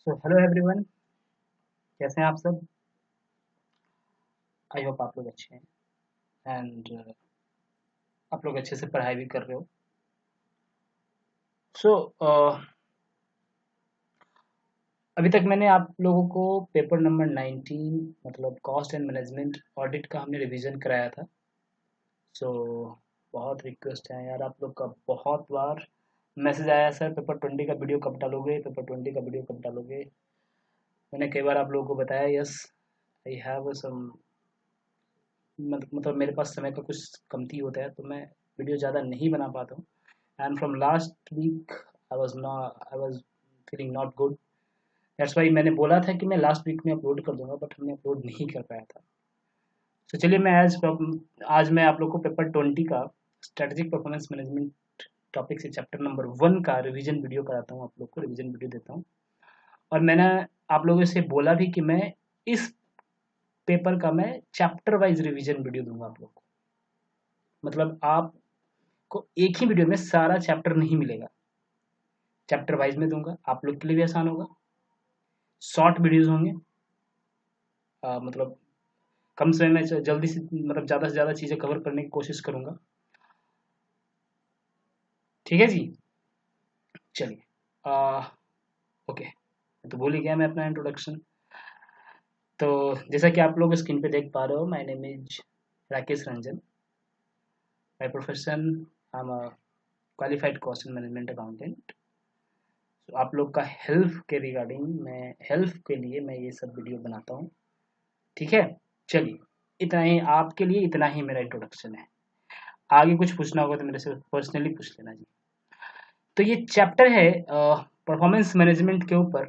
So hello everyone, कैसे हैं आप सब। आई होप आप लोग अच्छे हैं एंड आप लोग अच्छे से पढ़ाई भी कर रहे हो। सो अभी तक मैंने आप लोगों को पेपर नंबर 19 मतलब कॉस्ट एंड मैनेजमेंट ऑडिट का हमने रिवीजन कराया था। सो बहुत रिक्वेस्ट है यार, आप लोग का बहुत बार मैसेज आया, सर पेपर 20 का वीडियो कब डालोगे, पेपर 20 का वीडियो कब डालोगे। मैंने कई बार आप लोगों को बताया, यस आई हैव सम, मतलब मेरे पास समय का कुछ कमती होता है तो मैं वीडियो ज़्यादा नहीं बना पाता हूँ। And from last week I was feeling not good. That's why मैंने बोला था कि मैं लास्ट वीक में अपलोड कर दूंगा, बट हमने अपलोड नहीं कर पाया था। तो चलिए मैं आज मैं आप लोग को पेपर 20 का स्ट्रेटेजिक परफॉर्मेंस मैनेजमेंट टॉपिक से चैप्टर नंबर 1 का रिवीजन वीडियो कराता हूँ, आप लोग को रिवीजन वीडियो देता हूँ। और मैंने आप लोगों से बोला भी कि मैं इस पेपर का मैं चैप्टर वाइज रिवीजन वीडियो दूंगा आप लोग को। मतलब आपको एक ही वीडियो में सारा चैप्टर नहीं मिलेगा, चैप्टर वाइज में दूंगा, आप लोग के लिए भी आसान होगा। शॉर्ट वीडियोस होंगे, मतलब कम समय में जल्दी से मतलब ज़्यादा से ज़्यादा चीज़ें कवर करने की कोशिश करूंगा। ठीक है जी, चलिए। ओके, तो भूल ही गया मैं अपना इंट्रोडक्शन। तो जैसा कि आप लोग स्क्रीन पे देख पा रहे हो, my name is Rakesh Ranjan. My profession, I am a qualified cost and management accountant. तो आप लोग का हेल्प के रिगार्डिंग, मैं हेल्प के लिए मैं ये सब वीडियो बनाता हूँ। ठीक है, चलिए, इतना ही आपके लिए, इतना ही मेरा इंट्रोडक्शन है। आगे कुछ पूछना होगा तो मेरे से पर्सनली पूछ लेना जी। तो ये चैप्टर है परफॉर्मेंस मैनेजमेंट के ऊपर,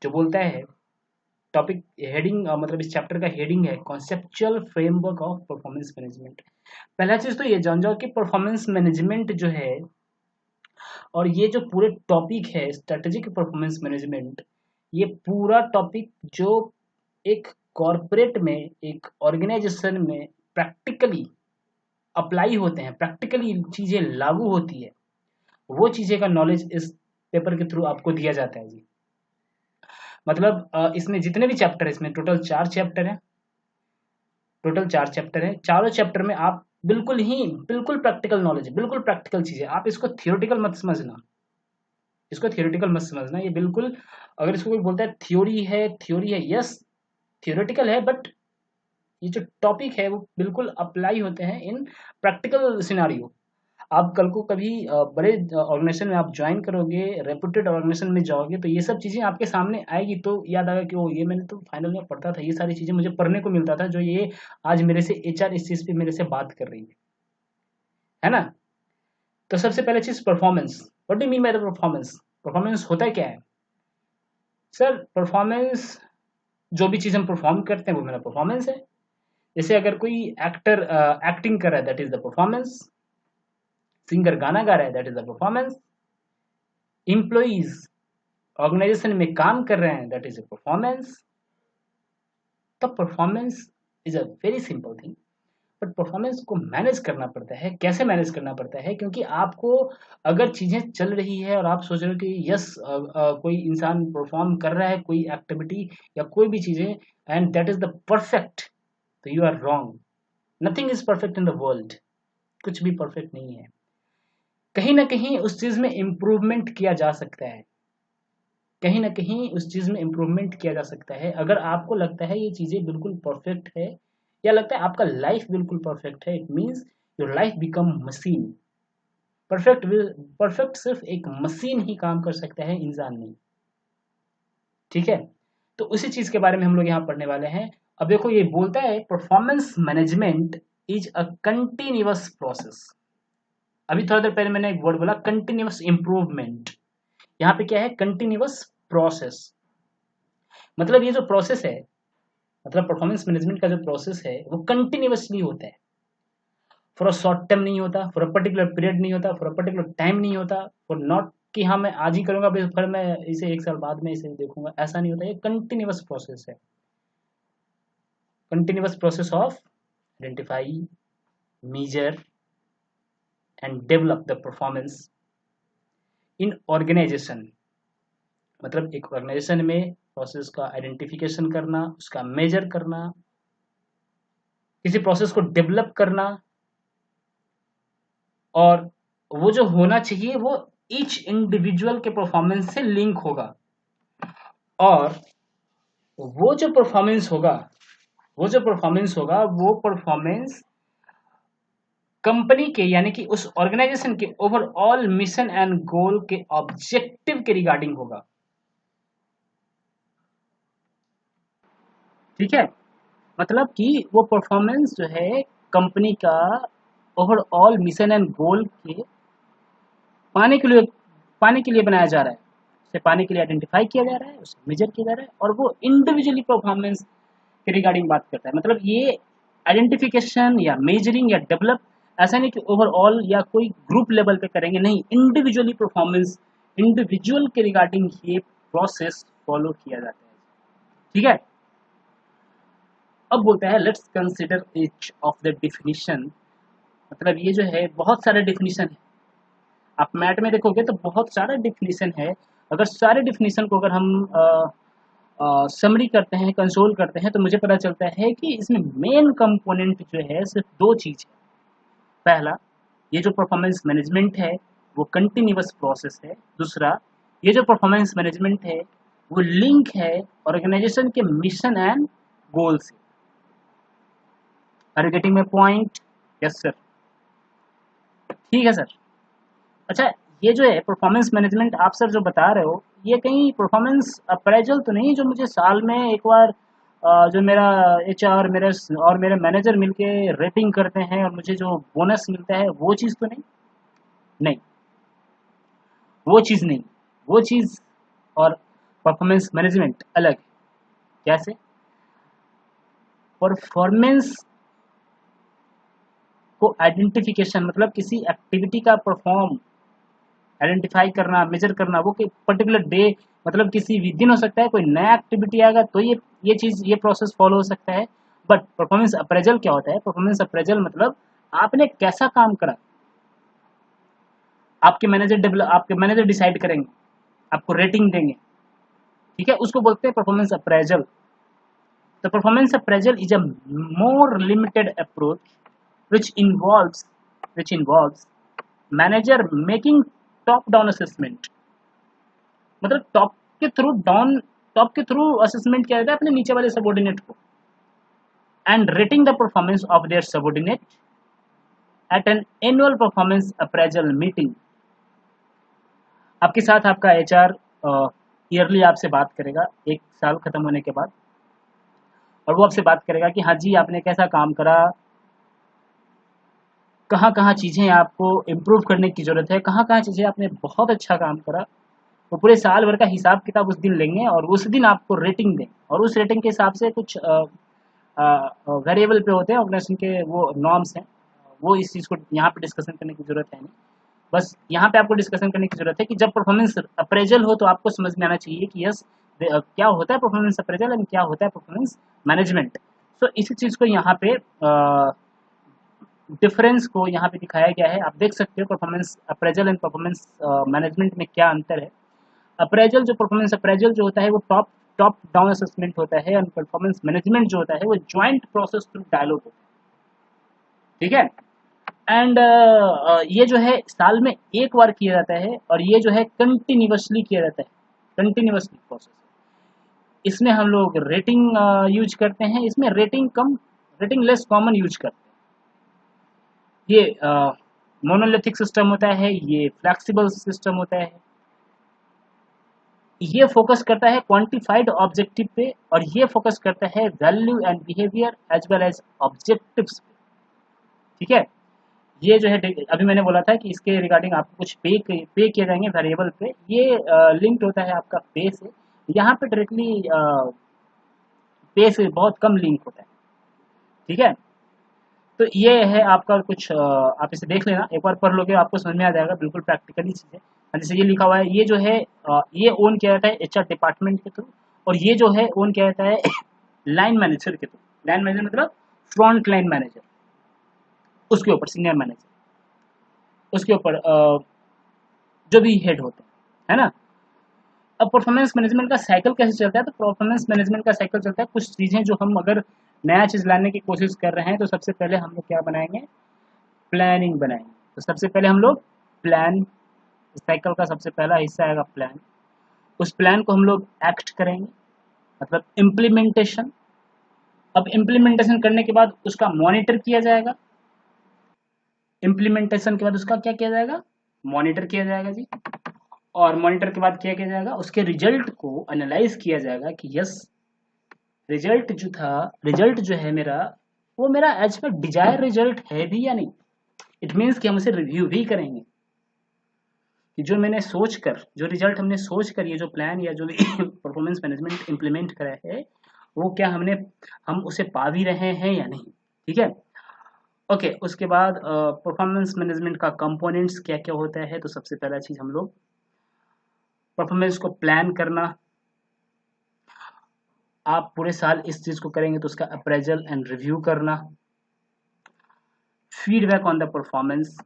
जो बोलता है टॉपिक हेडिंग, मतलब इस चैप्टर का हेडिंग है conceptual framework of performance management. पहला चीज तो ये जान जाओ कि परफॉर्मेंस मैनेजमेंट जो है, और ये जो पूरे टॉपिक है स्ट्रेटेजिक परफॉर्मेंस मैनेजमेंट, ये पूरा टॉपिक जो एक कॉरपोरेट में, एक ऑर्गेनाइजेशन में प्रैक्टिकली अप्लाई होते हैं, प्रैक्टिकली चीजें लागू होती है, वो चीजें का नॉलेज इस पेपर के थ्रू आपको दिया जाता है जी। मतलब इसमें जितने भी चैप्टर है, इसमें टोटल 4 चैप्टर है, टोटल 4 चैप्टर है। चारों चैप्टर में आप बिल्कुल प्रैक्टिकल नॉलेज, बिल्कुल प्रैक्टिकल चीजें, आप इसको थियोरटिकल मत समझना, इसको थियोरटिकल मत समझना। ये बिल्कुल, अगर इसको कोई बोलता है थ्योरी है, यस थियोरटिकल है, बट ये जो टॉपिक है वो बिल्कुल अप्लाई होते हैं इन प्रैक्टिकल सिनारियो। आप कल को कभी बड़े ऑर्गेनाइजेशन में आप ज्वाइन करोगे, रेपुटेड ऑर्गेनाइजेशन में जाओगे, तो ये सब चीजें आपके सामने आएगी, तो याद आएगा कि ओ, ये मैंने तो फाइनल में पढ़ता था, ये सारी चीजें मुझे पढ़ने को मिलता था, जो ये आज मेरे से एचआर इस चीज पे मेरे से बात कर रही है ना। तो सबसे पहले चीज performance. What do mean by the performance. Performance होता क्या है सर? परफॉर्मेंस, जो भी चीज हम परफॉर्म करते हैं वो मेरा परफॉर्मेंस है। जैसे अगर कोई एक्टर एक्टिंग कर रहा है, that is the performance. Singer गाना गा रहा है, that is the performance. Employees organisation में काम कर रहे हैं, दैट इज अ परफॉर्मेंस। तो performance is a very simple thing, but performance को मैनेज करना पड़ता है। कैसे मैनेज करना पड़ता है? क्योंकि आपको, अगर चीजें चल रही है और आप सोच रहे हो कि यस कोई इंसान परफॉर्म कर रहा है कोई एक्टिविटी या कोई भी चीजें, and that is the perfect, तो you are wrong. Nothing is perfect in the world, कुछ भी परफेक्ट नहीं है। कहीं ना कहीं उस चीज में इम्प्रूवमेंट किया जा सकता है, कहीं ना कहीं उस चीज में इम्प्रूवमेंट किया जा सकता है। अगर आपको लगता है ये चीजें बिल्कुल परफेक्ट है, या लगता है आपका लाइफ बिल्कुल परफेक्ट है, it means your life become machine. Perfect, perfect सिर्फ एक मशीन ही काम कर सकता है, इंसान नहीं। ठीक है, तो उसी चीज के बारे में हम लोग यहाँ पढ़ने वाले हैं। अब देखो, ये बोलता है performance management is a continuous process. अभी थोड़ा देर पहले मैंने एक वर्ड बोला, कंटिन्यूअस इंप्रूवमेंट। यहाँ पे क्या है? Continuous process. मतलब ये जो प्रोसेस है, मतलब परफॉर्मेंस मैनेजमेंट का जो प्रोसेस है वो कंटिन्यूअसली होता है। फॉर अ शॉर्ट टाइम नहीं होता, फॉर अ पर्टिकुलर पीरियड नहीं होता, फॉर अ पर्टिकुलर टाइम नहीं होता, फॉर नॉट कि हाँ मैं आज ही करूंगा फिर मैं इसे 1 साल बाद में इसे देखूंगा, ऐसा नहीं होता। ये कंटिन्यूअस प्रोसेस है, continuous process of identify, measure and develop the performance in organization मतलब एक ऑर्गेनाइजेशन में प्रोसेस का आइडेंटिफिकेशन करना, उसका मेजर करना, किसी प्रोसेस को डेवलप करना, और वो जो होना चाहिए वो ईच इंडिविजुअल के परफॉर्मेंस से लिंक होगा। और वो जो परफॉर्मेंस होगा वो परफॉर्मेंस कंपनी के यानी कि उस ऑर्गेनाइजेशन के ओवरऑल मिशन एंड गोल के ऑब्जेक्टिव के रिगार्डिंग होगा। ठीक है, मतलब कि वो परफॉर्मेंस जो है कंपनी का ओवरऑल मिशन एंड गोल के पाने के लिए पाने के लिए बनाया जा रहा है, उसे पाने के लिए आइडेंटिफाई किया जा रहा है, उसे मेजर किया जा रहा है, और वो इंडिविजुअली परफॉर्मेंस के रिगार्डिंग बात करता है। मतलब ये आइडेंटिफिकेशन या मेजरिंग या डेवलप ऐसा नहीं कि ओवरऑल या कोई ग्रुप लेवल पे करेंगे, नहीं, इंडिविजुअली परफॉर्मेंस, इंडिविजुअल के रिगार्डिंग ये प्रोसेस फॉलो किया जाता है। ठीक है, अब बोलता है let's consider each of the definition. मतलब ये जो है बहुत सारे डिफिनीशन है, आप मैट में देखोगे तो बहुत सारा डिफिनीशन है। अगर सारे डिफिनीशन को अगर हम समरी करते हैं, कंसोल करते हैं, तो मुझे पता चलता है कि इसमें मेन कंपोनेंट जो है सिर्फ दो चीज है। पहला, ये जो परफॉर्मेंस मैनेजमेंट है वो कंटिन्यूअस प्रोसेस है। दूसरा, ये जो परफॉर्मेंस मैनेजमेंट है वो लिंक है ऑर्गेनाइजेशन के मिशन एंड गोल से। Are you getting my point? Yes sir. ठीक है सर। अच्छा, ये जो है परफॉर्मेंस मैनेजमेंट आप सर जो बता रहे हो, ये कहीं परफॉर्मेंस अप्रेजल तो नहीं जो मुझे साल में एक बार जो मेरा एचआर मेरे और मेरे मैनेजर मिलके रेटिंग करते हैं और मुझे जो बोनस मिलता है वो चीज़ तो नहीं? नहीं, वो चीज़ नहीं, वो चीज़ और परफॉर्मेंस मैनेजमेंट अलग है। कैसे? परफॉर्मेंस को आइडेंटिफिकेशन मतलब किसी एक्टिविटी का परफॉर्म आइडेंटिफाई करना, मेजर करना, वो कि पर्टिकुलर डे मतलब किसी भी दिन हो सकता है, कोई नया एक्टिविटी आएगा तो ये चीज़ ये प्रोसेस फॉलो हो सकता है। बट परफॉर्मेंस अप्रेजल क्या होता है? परफॉर्मेंस अप्रेजल मतलब आपने कैसा काम करा, आपके मैनेजर डिसाइड करेंगे, आपको रेटिंग देंगे। ठीक है, उसको बोलते हैं performance appraisal. The performance appraisal is a more limited approach which involves which involves manager making top down assessment। मतलब टॉप के थ्रू असेसमेंट किया जाता है अपने नीचे वाले सबऑर्डिनेट को, and rating the performance of their subordinate at an annual performance appraisal meeting. आपके साथ आपका एचआर ईयरली आपसे बात करेगा एक साल खत्म होने के बाद, और वो आपसे बात करेगा कि हाँ जी आपने कैसा काम करा, कहाँ कहाँ चीज़ें आपको इम्प्रूव करने की ज़रूरत है, कहाँ कहाँ चीज़ें आपने बहुत अच्छा काम करा। वो पूरे साल भर का हिसाब किताब उस दिन लेंगे और उस दिन आपको रेटिंग देंगे, और उस रेटिंग के हिसाब से कुछ वेरिएबल पे होते हैं ऑर्गेनाइजेशन के वो नॉर्म्स हैं। वो इस चीज़ को यहाँ पे डिस्कशन करने की ज़रूरत है नहीं। बस यहाँ पे आपको डिस्कशन करने की ज़रूरत है कि जब परफॉर्मेंस अप्रेजल हो तो आपको समझ में आना चाहिए कि यस क्या होता है परफॉर्मेंस अप्रेजल एंड क्या होता है परफॉर्मेंस मैनेजमेंट। सो इसी चीज़ को यहाँ पे डिफरेंस को यहाँ पे दिखाया गया है। आप देख सकते हो performance appraisal and performance management में क्या अंतर है। अप्रेजल जो परफॉर्मेंस अप्रेजल जो होता है वो टॉप टॉप डाउन असेसमेंट होता है, और परफॉर्मेंस मैनेजमेंट जो होता है वो ज्वाइंट प्रोसेस थ्रू डायलॉग होता है। ठीक है, एंड ये जो है साल में एक बार किया जाता है, और ये जो है कंटिन्यूसली किया जाता है, कंटिन्यूसली प्रोसेस। इसमें हम लोग रेटिंग यूज करते हैं, इसमें रेटिंग लेस कॉमन यूज करते हैं। ये मोनोलिथिक सिस्टम होता है, ये फ्लेक्सिबल सिस्टम होता है। ये फोकस करता है क्वांटिफाइड ऑब्जेक्टिव पे, और ये फोकस करता है value and behaviour as well as objectives पे। ठीक है, ये जो है अभी मैंने बोला था कि इसके रिगार्डिंग आपको कुछ पे किए जाएंगे वेरिएबल पे, ये लिंक्ड होता है आपका पे से। यहाँ पे डायरेक्टली पे से बहुत कम लिंक होता है। ठीक है, तो ये है आपका कुछ आप इसे देख लेना, एक बार पढ़ लोगे आपको समझ में आ जाएगा, बिल्कुल प्रैक्टिकली चीज़ है। जैसे ये लिखा हुआ है, ये जो है ये ओन किया जाता है एचआर डिपार्टमेंट के थ्रू, और ये जो है ओन किया जाता है लाइन मैनेजर के थ्रू। लाइन मैनेजर मतलब फ्रंट लाइन मैनेजर, उसके ऊपर सीनियर मैनेजर, उसके ऊपर जो भी हेड होते हैं, है ना। अब परफॉर्मेंस मैनेजमेंट का साइकिल कैसे चलता है? तो परफॉर्मेंस मैनेजमेंट का साइकिल चलता है, कुछ चीज़ें जो हम अगर नया चीज़ लाने की कोशिश कर रहे हैं तो सबसे पहले हम लोग क्या बनाएंगे? प्लानिंग बनाएंगे। तो सबसे पहले हम लोग प्लान, साइकिल का सबसे पहला हिस्सा आएगा प्लान। उस प्लान को हम लोग एक्ट करेंगे, मतलब इम्प्लीमेंटेशन। अब इम्प्लीमेंटेशन करने के बाद उसका मॉनिटर किया जाएगा। इम्प्लीमेंटेशन के बाद उसका क्या किया जाएगा? मॉनिटर किया जाएगा जी। और मॉनिटर के बाद क्या किया जाएगा? उसके रिजल्ट को एनालाइज किया जाएगा कि यस, रिजल्ट जो है मेरा, वो मेरा एज पर डिजायर रिजल्ट है भी या नहीं। इट मीन्स कि हम उसे रिव्यू भी करेंगे कि जो मैंने सोच कर, जो रिजल्ट हमने सोच कर, ये जो प्लान या जो भी परफॉर्मेंस मैनेजमेंट इम्प्लीमेंट करा है, वो क्या हम उसे पा भी रहे हैं या नहीं। ठीक है, ओके। उसके बाद परफॉर्मेंस मैनेजमेंट का कंपोनेंट्स क्या क्या होता है? तो सबसे पहला चीज हम लोग परफॉर्मेंस को प्लान करना। आप पूरे साल इस चीज को करेंगे तो उसका अप्रेजल एंड रिव्यू करना। Feedback on the performance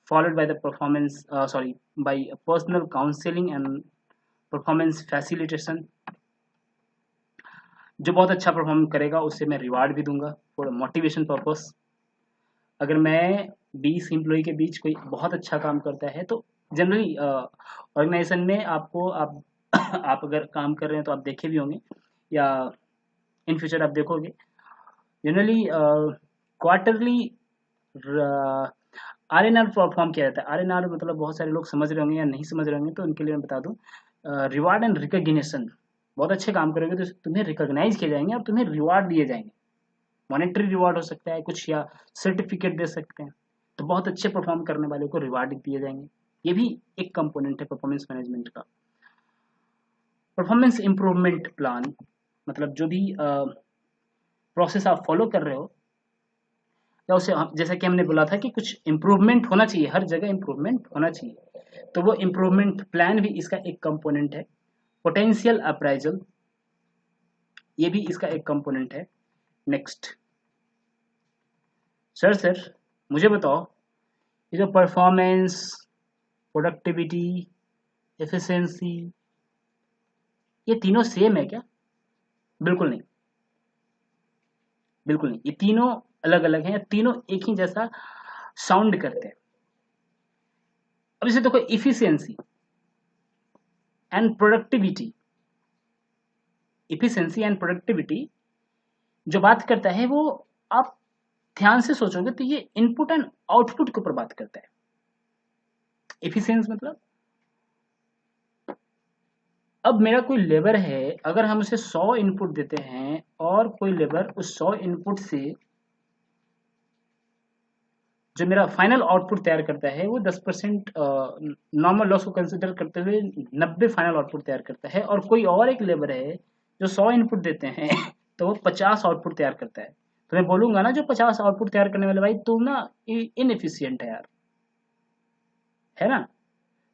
followed by the performance by personal counseling and performance facilitation। जो बहुत अच्छा परफॉर्म करेगा उससे मैं रिवार्ड भी दूंगा फॉर मोटिवेशन पर्पस। अगर मैं 20 एम्प्लॉय के बीच कोई बहुत अच्छा काम करता है तो जनरली ऑर्गेनाइजेशन में आपको आप आप अगर काम कर रहे हैं तो आप देखे भी होंगे या इन फ्यूचर आप देखोगे, जनरली क्वार्टरली RNR परफॉर्म किया जाता है। RNR मतलब बहुत सारे लोग समझ रहे होंगे या नहीं समझ रहे होंगे, तो उनके लिए मैं बता दूं, रिवार्ड एंड रिकॉग्निशन। बहुत अच्छे काम करोगे तो तुम्हें रिकॉग्नाइज किए जाएंगे और तुम्हें रिवार्ड दिए जाएंगे। मॉनेटरी रिवार्ड हो सकता है कुछ, या सर्टिफिकेट दे सकते हैं। तो बहुत अच्छे परफॉर्म करने वाले को रिवार्ड दिए जाएंगे। ये भी एक कंपोनेंट है परफॉर्मेंस मैनेजमेंट का। परफॉर्मेंस इंप्रूवमेंट प्लान मतलब जो भी प्रोसेस आप फॉलो कर रहे हो, या उसे जैसा कि हमने बोला था कि कुछ इम्प्रूवमेंट होना चाहिए, हर जगह इम्प्रूवमेंट होना चाहिए, तो वो इम्प्रूवमेंट प्लान भी इसका एक कंपोनेंट है। पोटेंशियल अप्राइजल, ये भी इसका एक कंपोनेंट है। नेक्स्ट सर मुझे बताओ, ये जो परफॉर्मेंस, प्रोडक्टिविटी, एफिशिएंसी, ये तीनों सेम है क्या? बिल्कुल नहीं, बिल्कुल नहीं। ये तीनों अलग अलग हैं, तीनों एक ही जैसा साउंड करते हैं। अब इसे देखो, efficiency and productivity, efficiency and productivity जो बात करता है वो, आप ध्यान से सोचोगे तो ये इनपुट एंड आउटपुट के ऊपर बात करता है। इफिशियंस मतलब, अब मेरा कोई लेबर है, अगर हम उसे 100 इनपुट देते हैं और कोई लेबर उस 100 इनपुट से जो मेरा फाइनल आउटपुट तैयार करता है वो 10% नॉर्मल लॉस को कंसिडर करते हुए 90 फाइनल आउटपुट तैयार करता है, और कोई और एक लेबर है जो 100 इनपुट देते हैं तो वो 50 आउटपुट तैयार करता है, तो मैं बोलूंगा ना जो 50 आउटपुट तैयार करने वाले भाई तुम ना इनएफिशिएंट है यार, है ना।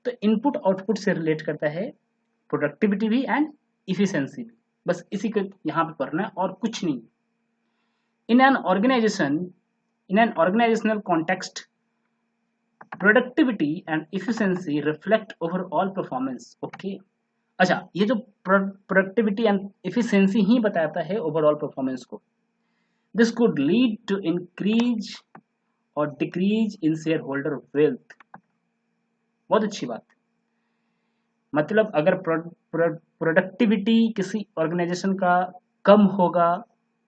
तो इनपुट आउटपुट से रिलेट करता है प्रोडक्टिविटी भी एंड इफिशियंसी भी। बस इसी को यहाँ पे पढ़ना है और कुछ नहीं। In an organisation, in an organisational context, productivity and efficiency reflect overall performance. Okay, अच्छा, ये जो प्रोडक्टिविटी एंड इफिशियंसी ही बताता है ओवरऑल परफॉर्मेंस को। This could lead to increase और decrease in shareholder wealth. बहुत अच्छी बात, मतलब अगर प्रोडक्टिविटी किसी ऑर्गेनाइजेशन का कम होगा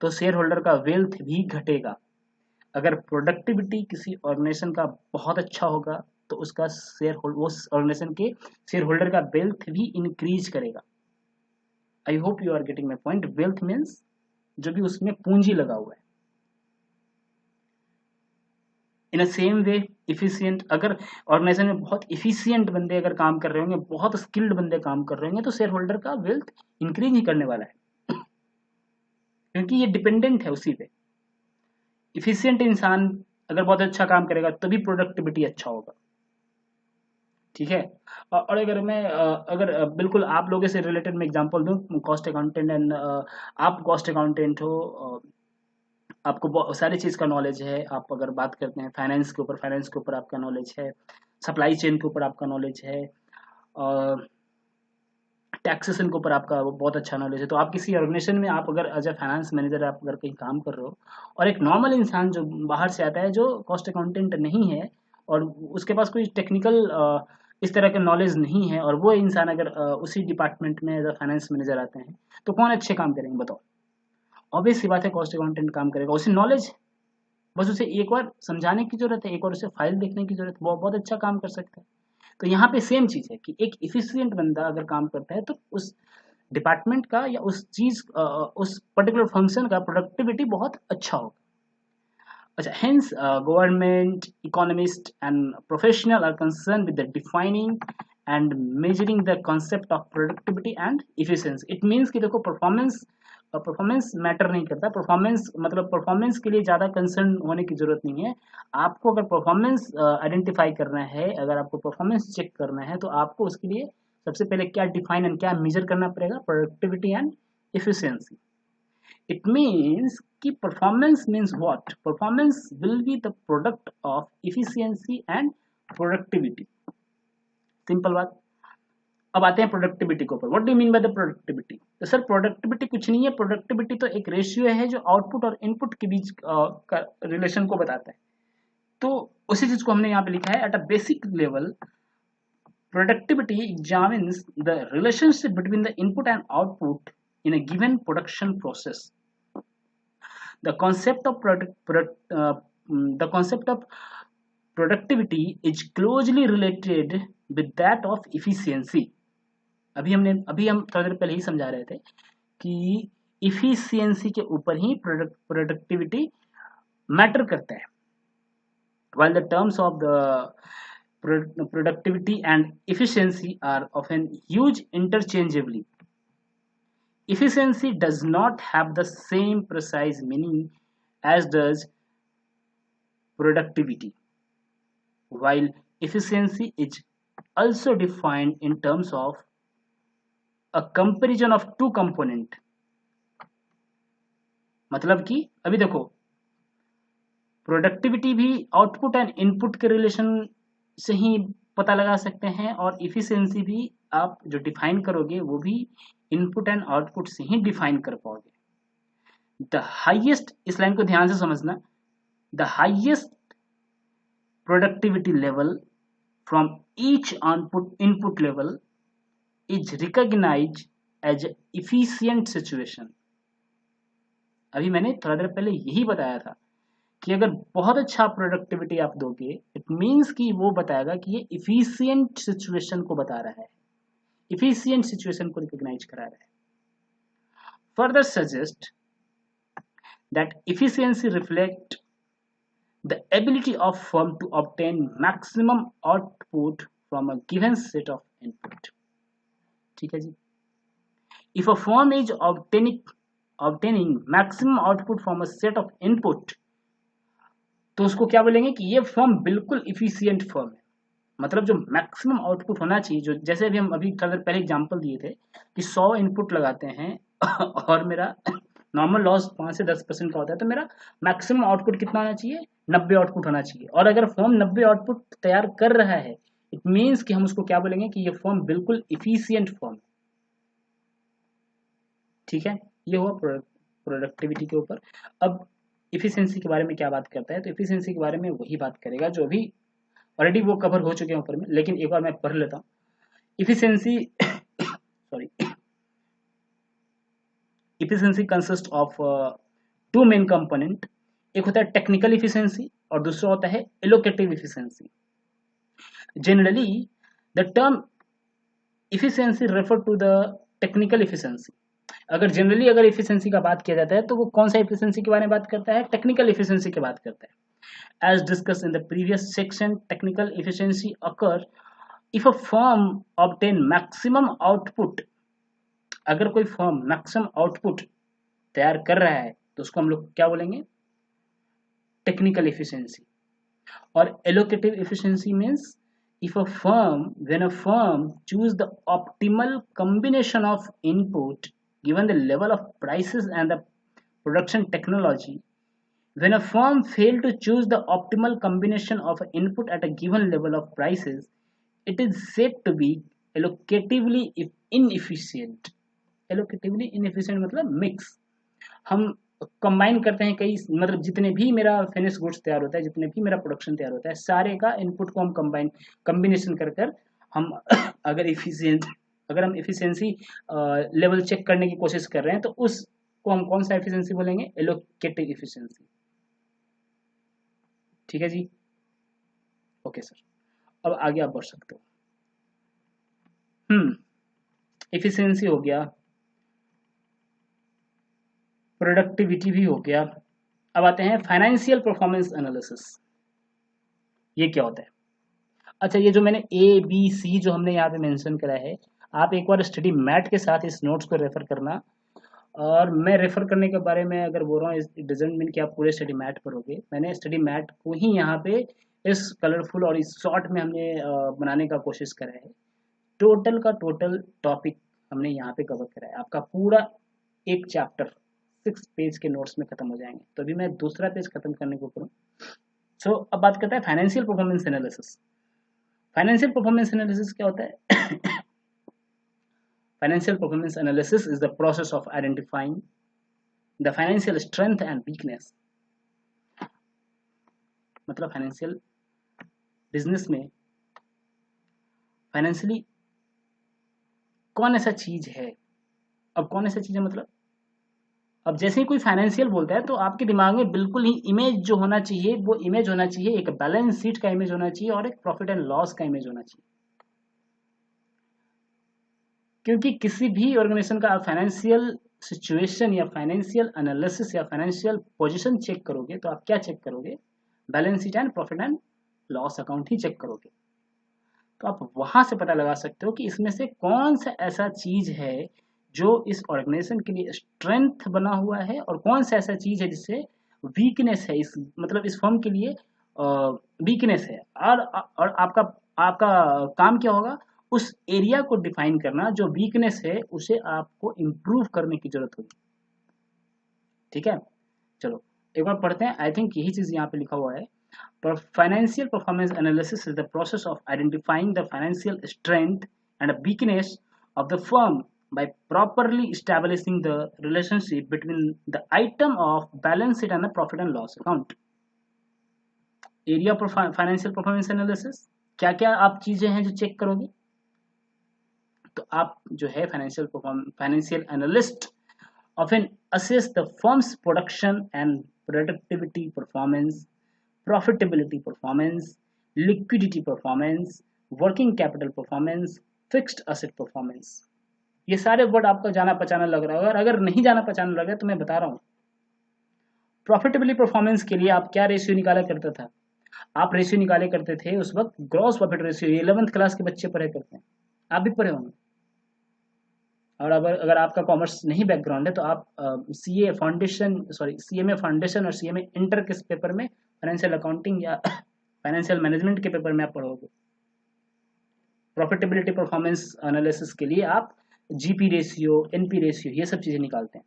तो शेयर होल्डर का वेल्थ भी घटेगा। अगर प्रोडक्टिविटी किसी ऑर्गेनाइजेशन का बहुत अच्छा होगा तो उसका वो ऑर्गेनाइजेशन के शेयर होल्डर का वेल्थ भी इंक्रीज करेगा। I hope you are getting my point. Wealth means जो भी उसमें पूंजी लगा हुआ है। In a same way efficient, अगर ऑर्गेनाइजेशन में बहुत इफिशियंट बंदे अगर काम कर रहे होंगे, बहुत स्किल्ड बंदे काम कर रहे होंगे, तो शेयर होल्डर का वेल्थ इंक्रीज ही करने वाला है क्योंकि ये डिपेंडेंट है उसी पे। इफिशियंट इंसान अगर बहुत अच्छा काम करेगा तभी प्रोडक्टिविटी अच्छा होगा। ठीक है, और अगर मैं अगर बिल्कुल आप लोगों से रिलेटेड मैं एग्जांपल दूं, कॉस्ट अकाउंटेंट एंड आप कॉस्ट अकाउंटेंट हो, आपको बहुत सारी चीज़ का नॉलेज है। आप अगर बात करते हैं फाइनेंस के ऊपर आपका नॉलेज है, सप्लाई चेन के ऊपर आपका नॉलेज है, टैक्सेशन के ऊपर आपका वो बहुत अच्छा नॉलेज है, तो आप किसी ऑर्गेनाइजेशन में आप अगर एज ए फाइनेंस मैनेजर आप अगर कहीं काम कर रहे हो और एक नॉर्मल इंसान जो बाहर से आता है जो कॉस्ट अकाउंटेंट नहीं है और उसके पास कोई टेक्निकल इस तरह का नॉलेज नहीं है और वो इंसान अगर उसी डिपार्टमेंट में एज अ फाइनेंस मैनेजर आते हैं तो कौन अच्छे काम करेंगे बताओ? ऑब्वियस सी बात है कॉस्ट अकाउंटेंट काम करेगा, उसे नॉलेज है, बस उसे एक बार समझाने की जरूरत है, एक बार उसे फाइल देखने की जरूरत है, वो बहुत अच्छा काम कर सकता है। तो यहाँ पे सेम चीज है कि एक इफिशियंट बंदा अगर काम करता है तो उस डिपार्टमेंट का या उस चीज उस पर्टिकुलर फंक्शन का प्रोडक्टिविटी बहुत अच्छा होगा। अच्छा, hence government, economists and professional are concerned with the defining and measuring the concept of productivity and efficiency. It means कि देखो परफॉर्मेंस मैटर नहीं करता, परफॉर्मेंस मतलब परफॉर्मेंस के लिए ज़्यादा कंसर्न होने की ज़रूरत नहीं है। आपको अगर परफॉर्मेंस आइडेंटिफाई करना है, अगर आपको परफॉर्मेंस चेक करना है तो आपको उसके लिए सबसे पहले क्या डिफाइन एंड क्या मेजर करना पड़ेगा? Productivity and efficiency. It means कि performance means what? Performance will be the product of efficiency and productivity. Simple बात। अब आते हैं प्रोडक्टिविटी के ऊपर। What do mean by the productivity? तो सर प्रोडक्टिविटी कुछ नहीं है, प्रोडक्टिविटी तो एक रेशियो है जो आउटपुट और इनपुट के बीच का रिलेशन को बताता है। तो उसी चीज को हमने यहाँ पे लिखा है at a basic level productivity examines the relationship between the input and output in a given production process. The concept of the concept of productivity is closely related with that of efficiency. अभी हम थोड़ी देर पहले ही समझा रहे थे कि efficiency के ऊपर ही प्रोडक्टिविटी मैटर करता है। While the terms of the productivity and efficiency are often used interchangeably, efficiency does not have the same precise meaning as does productivity. While efficiency is also defined in terms of a comparison of two component, मतलब कि अभी देखो productivity भी output and input के relation से ही पता लगा सकते हैं और इफिशियंसी भी आप जो डिफाइन करोगे वो भी इनपुट एंड आउटपुट से ही डिफाइन कर पाओगे। द हाईएस्ट, इस लाइन को ध्यान से समझना, the highest productivity level from each input level is recognized as efficient situation. अभी मैंने थोड़ा देर पहले यही बताया था कि अगर बहुत अच्छा प्रोडक्टिविटी आप दोगे इट मीन्स कि वो बताएगा कि ये इफिशियंट सिचुएशन को बता रहा है, इफिशियंट सिचुएशन को रिकॉग्नाइज करा रहा है। Further suggest that efficiency reflect the ability of firm to obtain maximum output from a given set of input. ठीक है जी। If a firm is obtaining maximum output from a set of input, तो उसको क्या बोलेंगे कि ये firm बिल्कुल efficient firm है। मतलब जो मैक्सिमम आउटपुट होना चाहिए, जो जैसे अभी हम अभी थोड़ा देर पहले एग्जांपल दिए थे कि 100 इनपुट लगाते हैं और मेरा नॉर्मल लॉस 5 से 10% का होता है, तो मेरा मैक्सिमम आउटपुट कितना होना चाहिए? 90 आउटपुट होना चाहिए। और अगर फर्म 90 आउटपुट तैयार कर रहा है इट मीन्स कि हम उसको क्या बोलेंगे कि ये फर्म बिल्कुल इफिशियंट फर्म। ठीक है, ये हुआ प्रोडक्टिविटी के ऊपर। अब इफिशियंसी के बारे में क्या बात करता है? तो इफिशियंसी के बारे में वही बात करेगा जो अभी ऑलरेडी वो कवर हो चुके हैं ऊपर में, लेकिन एक बार मैं पढ़ लेता हूँ। Efficiency sorry efficiency consist of two main component. एक होता है टेक्निकल इफिशियंसी और दूसरा होता है allocative efficiency. Generally the term efficiency refer to the technical efficiency. अगर जनरली अगर इफिशियंसी का बात किया जाता है तो वो कौन सा इफिशियंसी के बारे में बात करता है? टेक्निकल इफिशियंसी की बात करता है। As discussed in the previous section, technical efficiency occur if a firm obtain maximum output. अगर कोई फर्म मैक्सिमम आउटपुट तैयार कर रहा है तो उसको हम लोग क्या बोलेंगे? Technical efficiency. और allocative efficiency means when a firm choose the optimal combination of input given the level of prices and the production technology. When a firm fails to choose the optimal combination of input at a given level of prices, it is said to be allocatively inefficient. Allocatively inefficient मतलब mix, हम combine करते हैं कई, मतलब जितने भी मेरा finish goods तैयार होता है, जितने भी मेरा प्रोडक्शन तैयार होता है, सारे का इनपुट को हम कॉम्बिनेशन कर कर हम अगर इफिशिएंट, अगर हम इफिशिएंसी लेवल चेक करने की कोशिश कर रहे हैं तो उसको हम कौन सा एफिशिएंसी बोलेंगे? Allocative efficiency. ठीक है जी, ओके सर, अब आगे आप बढ़ सकते हो। इफिशिएंसी हो गया, प्रोडक्टिविटी भी हो गया। अब आते हैं फाइनेंशियल परफॉर्मेंस एनालिसिस। ये क्या होता है? अच्छा, ये जो मैंने ए बी सी जो हमने यहाँ पे मेंशन करा है, आप एक बार स्टडी मैट के साथ इस नोट्स को रेफर करना। और मैं रेफर करने के बारे में अगर बोल रहा हूँ, इट डजेंट मीन कि आप पूरे स्टडी मैट पढ़ोगे। मैंने स्टडी मैट को ही यहाँ पे इस कलरफुल और इस शॉर्ट में हमने बनाने का कोशिश करा है। टोटल का टोटल टॉपिक हमने यहाँ पे कवर करा है। आपका पूरा एक चैप्टर 6 पेज के नोट्स में खत्म हो जाएंगे। तो अभी मैं दूसरा पेज खत्म करने को करूँ। सो अब बात करते हैं financial performance analysis. Financial performance analysis क्या होता है? Financial performance analysis is the process of identifying the financial strength and weakness. मतलब फाइनेंशियल बिजनेस में फाइनेंशियली कौन ऐसा चीज है। अब कौन ऐसा चीज है मतलब, अब जैसे ही कोई फाइनेंशियल बोलता है तो आपके दिमाग में बिल्कुल ही इमेज जो होना चाहिए, वो इमेज होना चाहिए, एक बैलेंस शीट का इमेज होना चाहिए और एक प्रॉफिट एंड लॉस का इमेज होना चाहिए। क्योंकि किसी भी ऑर्गेनाइजेशन का आप फाइनेंशियल सिचुएशन या फाइनेंशियल एनालिसिस या फाइनेंशियल पोजीशन चेक करोगे तो आप क्या चेक करोगे? Balance sheet and profit and loss account ही चेक करोगे। तो आप वहां से पता लगा सकते हो कि इसमें से कौन सा ऐसा चीज है जो इस ऑर्गेनाइजेशन के लिए स्ट्रेंथ बना हुआ है और कौन सा ऐसा चीज है जिससे वीकनेस है, इस मतलब इस फर्म के लिए वीकनेस है। और आपका आपका काम क्या होगा? उस एरिया को डिफाइन करना, जो वीकनेस है उसे आपको इम्प्रूव करने की जरूरत होगी। ठीक है, चलो एक बार पढ़ते हैं। आई थिंक यही चीज यहाँ पे लिखा हुआ है। Financial performance analysis is the process of identifying the financial strength and weakness of the firm by properly establishing the relationship between the item of balance sheet and the profit and loss account. Area of financial performance analysis, क्या क्या आप चीजें हैं जो check करोगे? तो आप जो है financial analyst often assess the firm's production and productivity performance, profitability performance, liquidity performance, working capital performance, fixed asset performance. ये सारे वर्ड आपको जाना पहचाना लग रहा है, और अगर नहीं जाना पहचाना लग रहा है तो मैं बता रहा हूँ। प्रॉफिटेबिलिटी परफॉर्मेंस के लिए आप क्या रेशियो निकाला करता था? आप रेशियो निकाले करते थे उस वक्त gross profit ratio. 11th class के बच्चे पढ़े करते हैं, आप भी पढ़े होंगे। और अगर आपका कॉमर्स नहीं बैकग्राउंड है तो आप CA foundation, sorry CMA foundation और सीएमए इंटर के पेपर में फाइनेंशियल अकाउंटिंग या फाइनेंशियल मैनेजमेंट के पेपर में आप पढ़ोगे। प्रॉफिटेबिलिटी परफॉर्मेंस एनालिसिस के लिए आप जीपी रेशियो, एनपी रेशियो, ये सब चीजें निकालते हैं।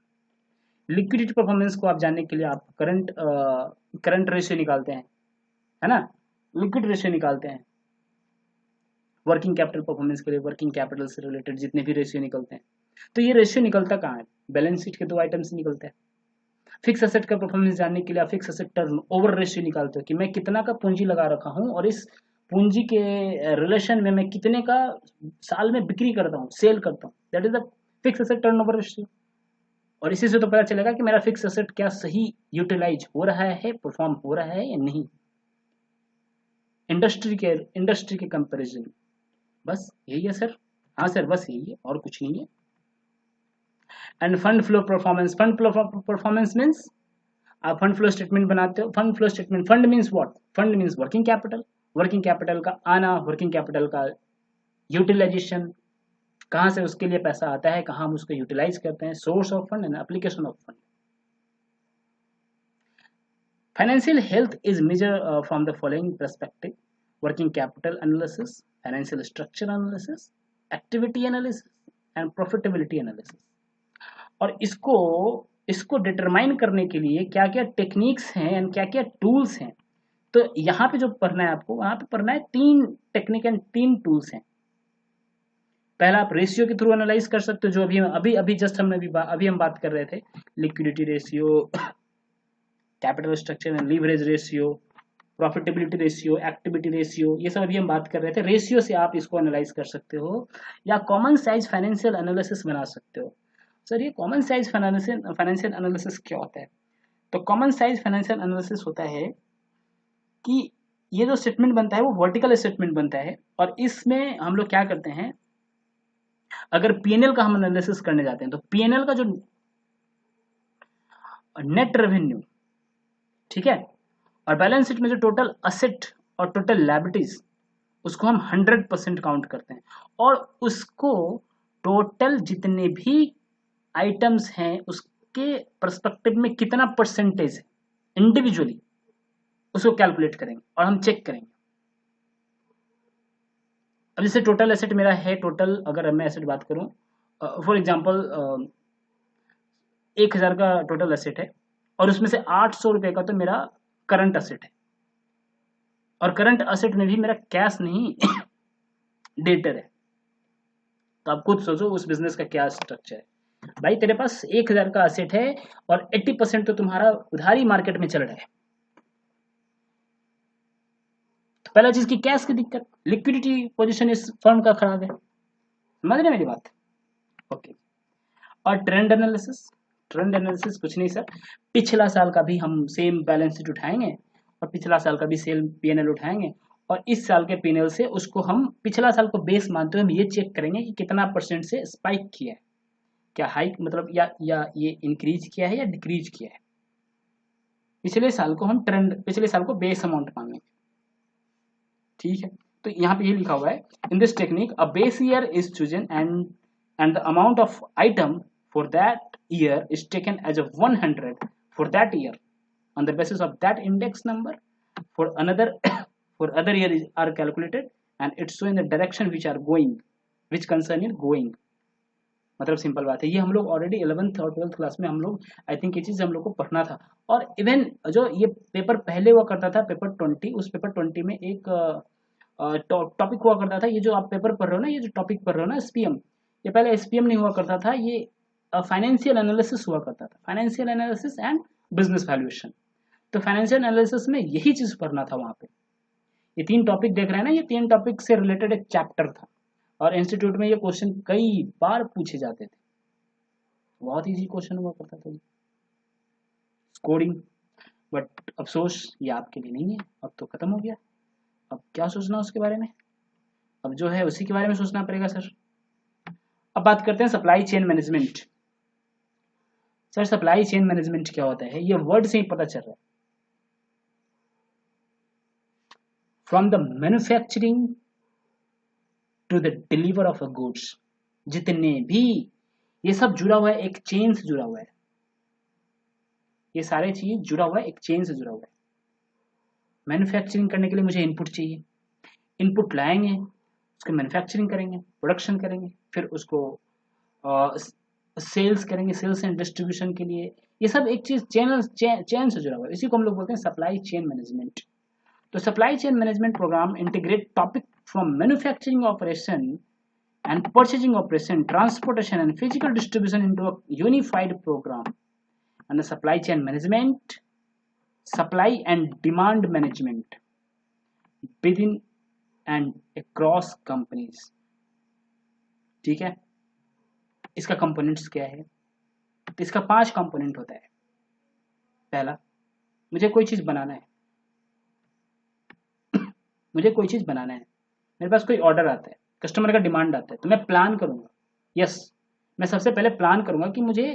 लिक्विडिटी परफॉर्मेंस को आप जानने के लिए आप करंट रेशियो निकालते हैं, है ना, लिक्विड रेशियो निकालते हैं। वर्किंग कैपिटल परफॉर्मेंस के लिए वर्किंग कैपिटल से रिलेटेड जितने भी रेशियो निकलते हैं। तो ये रेशियो निकलता कहाँ है? बैलेंस शीट के 2 आइटम से निकलता है। फिक्स एसेट का परफॉर्मेंस जानने के लिए आप fix asset turn over ratio निकालते हो कि मैं कितना का पूंजी लगा रखा हूँ और इस पूंजी के रिलेशन में मैं कितने का साल में बिक्री करता हूँ, सेल करता हूँ। That is the fix asset turn over ratio. और इसी से तो पता चलेगा कि मेरा फिक्स एसेट क्या सही यूटिलाइज हो रहा है, परफॉर्म हो रहा है या नहीं, इंडस्ट्री के कंपेरिजन। बस यही है सर। हाँ सर, बस यही है और कुछ नहीं है। End fund flow performance. Fund flow performance means आप फंड फ्लो स्टेटमेंट बनाते हो। Fund flow statement, fund means what? Fund means working capital. Working capital का आना, वर्किंग कैपिटल का यूटिलाइजेशन, कहाँ से उसके लिए पैसा आता है, कहाँ हम उसको यूटिलाइज करते हैं, source of fund and application of fund. Financial health is measure from the following perspective: working capital analysis, financial structure analysis, activity analysis and profitability analysis. और इसको डिटरमाइन करने के लिए क्या क्या टेक्निक्स हैं एंड क्या क्या टूल्स हैं। तो यहाँ पे जो पढ़ना है आपको, वहां पे पढ़ना है 3 टेक्निक एंड 3 टूल्स हैं। पहला आप रेशियो के थ्रू एनालाइज कर सकते हो, जो अभी अभी अभी जस्ट हमने अभी हम बात कर रहे थे, liquidity ratio, capital structure and leverage ratio, profitability ratio, activity ratio, ये सब अभी हम बात कर रहे थे। रेशियो से आप इसको एनालाइज कर सकते हो या कॉमन साइज फाइनेंशियल एनालिसिस बना सकते हो। सर ये कॉमन साइज फाइनेंशियल एनालिसिस क्या होता है? तो कॉमन साइज फाइनेंशियल एनालिसिस होता है कि ये जो स्टेटमेंट बनता है वो वर्टिकल स्टेटमेंट बनता है, और इसमें हम लोग क्या करते हैं, अगर पीएनएल का हम एनालिसिस करने जाते हैं तो पीएनएल का जो नेट रेवेन्यू, ठीक है, और बैलेंस शीट में जो टोटल असेट और टोटल लायबिलिटीज, उसको हम 100% काउंट करते हैं, और उसको टोटल जितने भी आइटम्स हैं उसके पर्सपेक्टिव में कितना परसेंटेज है इंडिविजुअली, उसको कैलकुलेट करेंगे और हम चेक करेंगे। अब जैसे टोटल एसेट मेरा है, टोटल अगर मैं एसेट बात करूं, फॉर एग्जांपल 1000 का टोटल एसेट है, और उसमें से 800 रुपए का तो मेरा करंट एसेट है, और करंट एसेट में भी मेरा कैश नहीं डेटर है। तो आप खुद सोचो उस बिजनेस का क्या स्ट्रक्चर है। भाई तेरे पास 1000 का एसेट है और 80% तो तुम्हारा उधारी मार्केट में चल रहा है। तो पहला चीज की कैश की दिक्कत, लिक्विडिटी पोजीशन इस फर्म का खराब है। समझ रहे मेरी बात? ओके। और ट्रेंड एनालिसिस, ट्रेंड एनालिसिस कुछ नहीं सर, पिछला साल का भी हम सेम बैलेंस शीट उठाएंगे और पिछला साल का भी सेम पीएनएल उठाएंगे, और इस साल के पीएनएल से उसको हम पिछला साल को बेस मानते हुए हम ये चेक करेंगे कि कितना परसेंट से स्पाइक किया है, क्या हाइक मतलब या ये इंक्रीज किया है या डिक्रीज किया है। पिछले साल को हम ट्रेंड, पिछले साल को बेस अमाउंट मानेंगे, ठीक है। तो यहाँ पे ये लिखा हुआ है, in this technique a base year is chosen and the amount of item for that year is taken as a 100 for that year on the basis of that index number for another for other year are calculated and it's so in the direction which are going, which concern is going। मतलब simple बात है, ये हम लोग already 11th और 12th class में हम लोग आई थिंक ये चीज हम लोग को पढ़ना था। और इवन जो ये पेपर पहले हुआ करता था पेपर 20, उस पेपर 20 में एक टॉपिक हुआ करता था, ये जो आप पेपर पढ़ रहे हो ना, ये जो टॉपिक पढ़ रहे हो ना एसपीएम, ये पहले एसपीएम नहीं हुआ करता था, ये फाइनेंशियल एनालिसिस हुआ करता था, financial analysis and business valuation. तो फाइनेंशियल एनालिसिस में यही चीज पढ़ना था वहां पे। ये 3 टॉपिक देख रहे हैं ना, ये 3 टॉपिक से रिलेटेड एक चैप्टर था, और इंस्टीट्यूट में ये क्वेश्चन कई बार पूछे जाते थे, बहुत इजी क्वेश्चन हुआ करता था कोडिंग। बट अफसोस ये आपके लिए नहीं है, अब तो खत्म हो गया। अब क्या सोचना उसके बारे में, अब जो है उसी के बारे में सोचना पड़ेगा सर। अब बात करते हैं supply chain management. Sir supply chain management क्या होता है, ये वर्ड से ही पता चल रहा है। From the manufacturing to the deliver of a goods, जितने भी ये सब जुड़ा हुआ है, एक चेन से जुड़ा हुआ है, ये सारे चीज जुड़ा हुआ है, एक चेन से जुड़ा हुआ है। मैन्युफैक्चरिंग करने के लिए मुझे इनपुट चाहिए, इनपुट लाएंगे, उसकी मैन्युफैक्चरिंग करेंगे, प्रोडक्शन करेंगे, फिर उसको सेल्स करेंगे, सेल्स एंड डिस्ट्रीब्यूशन के लिए, ये सब एक चीज चेन से जुड़ा हुआ है। इसी को हम लोग बोलते हैं सप्लाई चेन मैनेजमेंट। तो supply chain management program integrate topic from manufacturing operation and purchasing operation, transportation and physical distribution into a unified program, and the supply chain management, supply and demand management within and across companies। ठीक है, इसका components क्या है? तो इसका 5 component होता है। पहला, मुझे कोई चीज बनाना है, मुझे कोई चीज बनाना है, मेरे पास कोई ऑर्डर आता है, कस्टमर का डिमांड आता है, तो मैं प्लान करूंगा। यस, मैं सबसे पहले प्लान करूंगा कि मुझे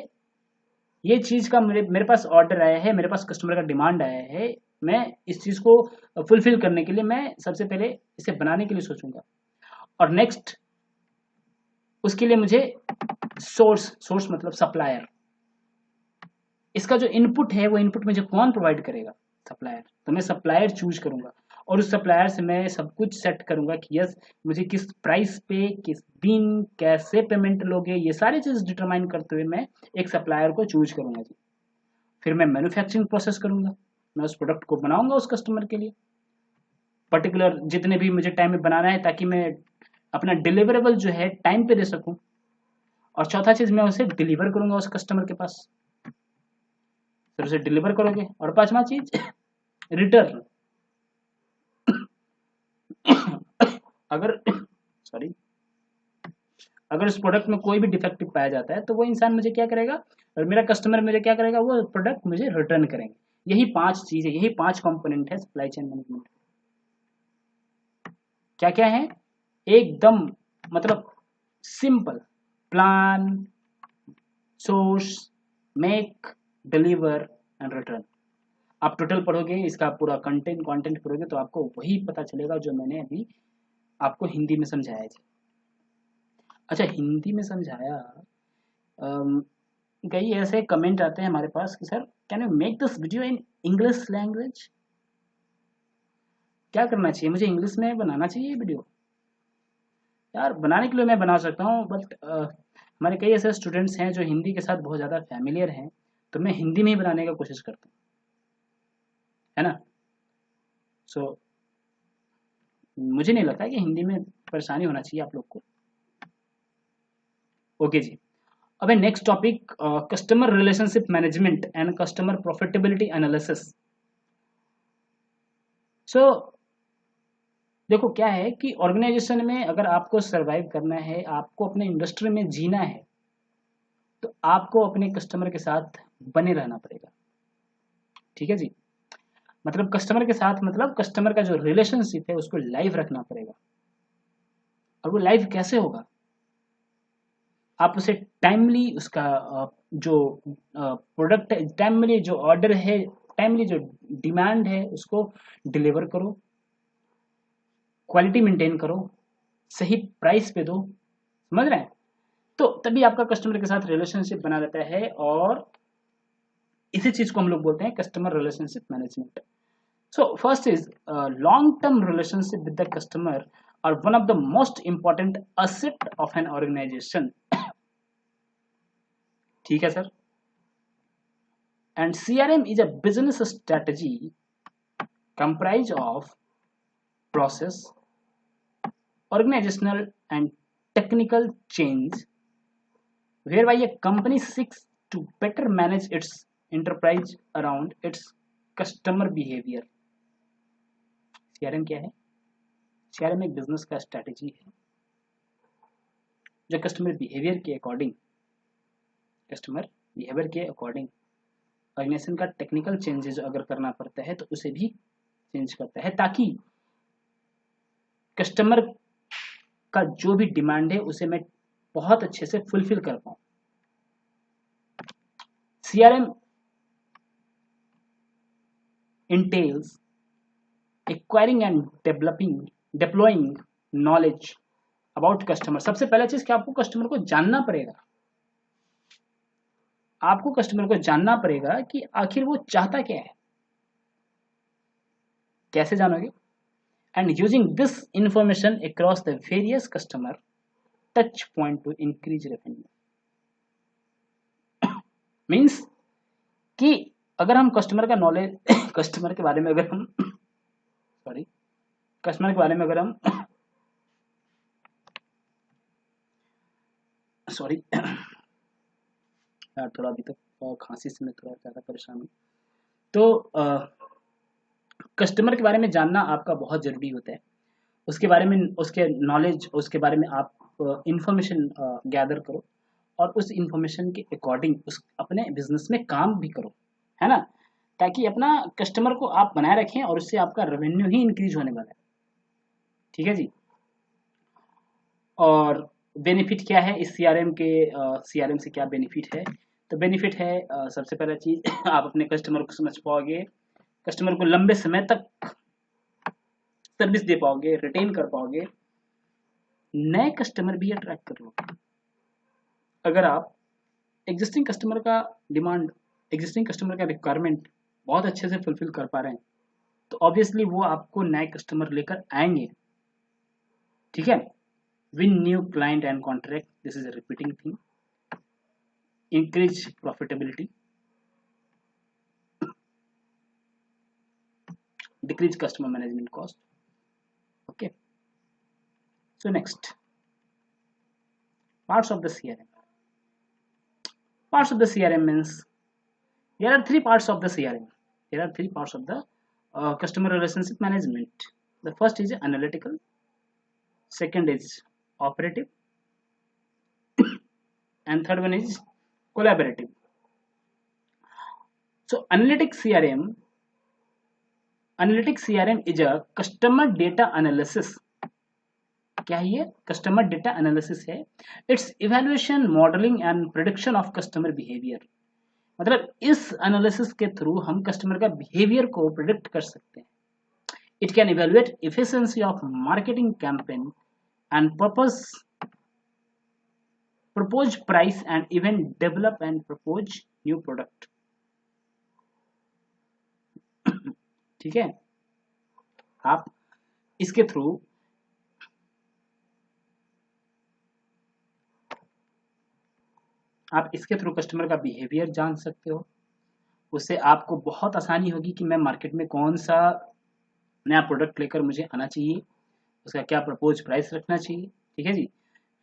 ये चीज का मेरे पास ऑर्डर आया है, मेरे पास कस्टमर का डिमांड आया है, मैं इस चीज को फुलफिल करने के लिए मैं सबसे पहले इसे बनाने के लिए सोचूंगा। और नेक्स्ट उसके लिए मुझे सोर्स मतलब सप्लायर, इसका जो इनपुट है वो इनपुट मुझे कौन प्रोवाइड करेगा? सप्लायर। तो मैं सप्लायर चूज करूंगा, और उस सप्लायर से मैं सब कुछ सेट करूंगा कि यस मुझे किस प्राइस पे, किस दिन, कैसे पेमेंट लोगे, ये सारी चीज डिटरमाइन करते हुए मैं एक सप्लायर को चूज करूंगा जी। फिर मैं मैन्युफैक्चरिंग प्रोसेस करूंगा, मैं उस प्रोडक्ट को बनाऊंगा उस कस्टमर के लिए, पर्टिकुलर जितने भी मुझे टाइम में बनाना है, ताकि मैं अपना डिलीवरेबल जो है टाइम पे दे सकूं, और चौथा चीज मैं उसे डिलीवर करूंगा उस कस्टमर के पास, फिर उसे डिलीवर करोगे। और पांचवा चीज रिटर्न। अगर सॉरी, अगर उस प्रोडक्ट में कोई भी डिफेक्टिव पाया जाता है तो वो इंसान मुझे क्या करेगा, और मेरा कस्टमर मुझे क्या करेगा, वो प्रोडक्ट मुझे रिटर्न करेंगे। यही पांच चीजें, यही पांच कंपोनेंट है सप्लाई चेन मैनेजमेंट। क्या क्या है, एकदम मतलब simple, plan, source, make, deliver and return. आप टोटल पढ़ोगे, इसका पूरा कंटेंट पढ़ोगे तो आपको वही पता चलेगा जो मैंने अभी आपको हिंदी में समझाया है। अच्छा, हिंदी में समझाया, अम, कई ऐसे कमेंट आते हैं हमारे पास कि sir can you make this video in English language. क्या करना चाहिए, मुझे इंग्लिश में बनाना चाहिए वीडियो? यार बनाने के लिए मैं बना सकता हूँ, बट हमारे कई ऐसे स्टूडेंट्स हैं जो हिंदी के साथ बहुत ज़्यादा फैमिलियर हैं, तो मैं हिंदी में ही बनाने का कोशिश करता हूँ, है ना। सो मुझे नहीं लगता कि हिंदी में परेशानी होना चाहिए आप लोग को। ओके जी, अब है next topic, customer relationship management and customer profitability analysis. So देखो क्या है कि ऑर्गेनाइजेशन में अगर आपको सरवाइव करना है, आपको अपने इंडस्ट्री में जीना है, तो आपको अपने कस्टमर के साथ बने रहना पड़ेगा। ठीक है जी, मतलब कस्टमर के साथ, मतलब कस्टमर का जो रिलेशनशिप है उसको लाइव रखना पड़ेगा। और वो लाइव कैसे होगा, आप उसे टाइमली उसका जो प्रोडक्ट है, टाइमली जो ऑर्डर है, टाइमली जो डिमांड है उसको डिलीवर करो, क्वालिटी मेंटेन करो, सही प्राइस पे दो, समझ रहे हैं। तो तभी आपका कस्टमर के साथ रिलेशनशिप बना रहता है, और इसी चीज को हम लोग बोलते हैं customer relationship management. So first is long term relationship with the customer are one of the most important asset of an organization. ठीक है sir. And CRM is a business strategy comprised of process, organizational and technical change whereby a company seeks to better manage its enterprise around its customer behavior. CRM क्या है? CRM एक business का strategy है जो customer behaviour के according organisation का technical changes अगर करना पड़ता है तो उसे भी चेंज करता है, ताकि कस्टमर का जो भी डिमांड है उसे मैं बहुत अच्छे से फुलफिल कर पाऊं। CRM entails acquiring and deploying knowledge about customer। सबसे पहला चीज कि आपको कस्टमर को जानना पड़ेगा, आपको कस्टमर को जानना पड़ेगा कि आखिर वो चाहता क्या है। कैसे जानोगे? And using this information across the various customer touch point to increase revenue. Means कि अगर हम कस्टमर का नॉलेज कस्टमर के बारे में अगर हम सॉरी कस्टमर के बारे में अगर हम सॉरी यार थोड़ा अभी तक खांसी से मैं थोड़ा ज़्यादा परेशान हूँ। तो कस्टमर के बारे में जानना आपका बहुत ज़रूरी होता है, उसके बारे में, उसके नॉलेज, उसके बारे में आप इंफॉर्मेशन गैदर करो, और उस इंफॉर्मेशन के अकॉर्डिंग उस अपने बिजनेस में काम भी करो, है ना, ताकि अपना कस्टमर को आप बनाए रखें और उससे आपका रेवेन्यू ही इंक्रीज होने वाला है। ठीक है जी। और बेनिफिट क्या है इस सीआरएम के, सीआरएम से क्या बेनिफिट है? तो बेनिफिट है, सबसे पहला चीज आप अपने कस्टमर को समझ पाओगे, कस्टमर को लंबे समय तक सर्विस दे पाओगे, रिटेन कर पाओगे, नए कस्टमर भी अट्रैक्ट कर लोगे। अगर आप एग्जिस्टिंग कस्टमर का डिमांड, एग्जिस्टिंग कस्टमर का रिक्वायरमेंट बहुत अच्छे से फुलफिल कर पा रहे हैं, तो ऑब्वियसली वो आपको नए कस्टमर लेकर आएंगे। ठीक है, win new client and contract, this is a repeating thing, increase profitability, decrease customer management cost. Okay, so next Parts of the CRM. Parts of the CRM means there are three parts of the CRM. There are three parts of the customer relationship management. The first is analytical, second is operative, and third one is collaborative. So analytics CRM is a customer data analysis. क्या है ये? Customer data analysis है. It's evaluation, modelling and prediction of customer behaviour. मतलब इस analysis के through हम customer का behaviour को प्रिडिक्ट कर सकते हैं. It can evaluate efficiency of marketing campaign and propose price and even develop and propose new product. ठीक है, आप इसके थ्रू कस्टमर का बिहेवियर जान सकते हो. उससे आपको बहुत आसानी होगी कि मैं मार्केट में कौन सा नया प्रोडक्ट लेकर मुझे आना चाहिए, उसका क्या प्रपोज प्राइस रखना चाहिए. ठीक है जी.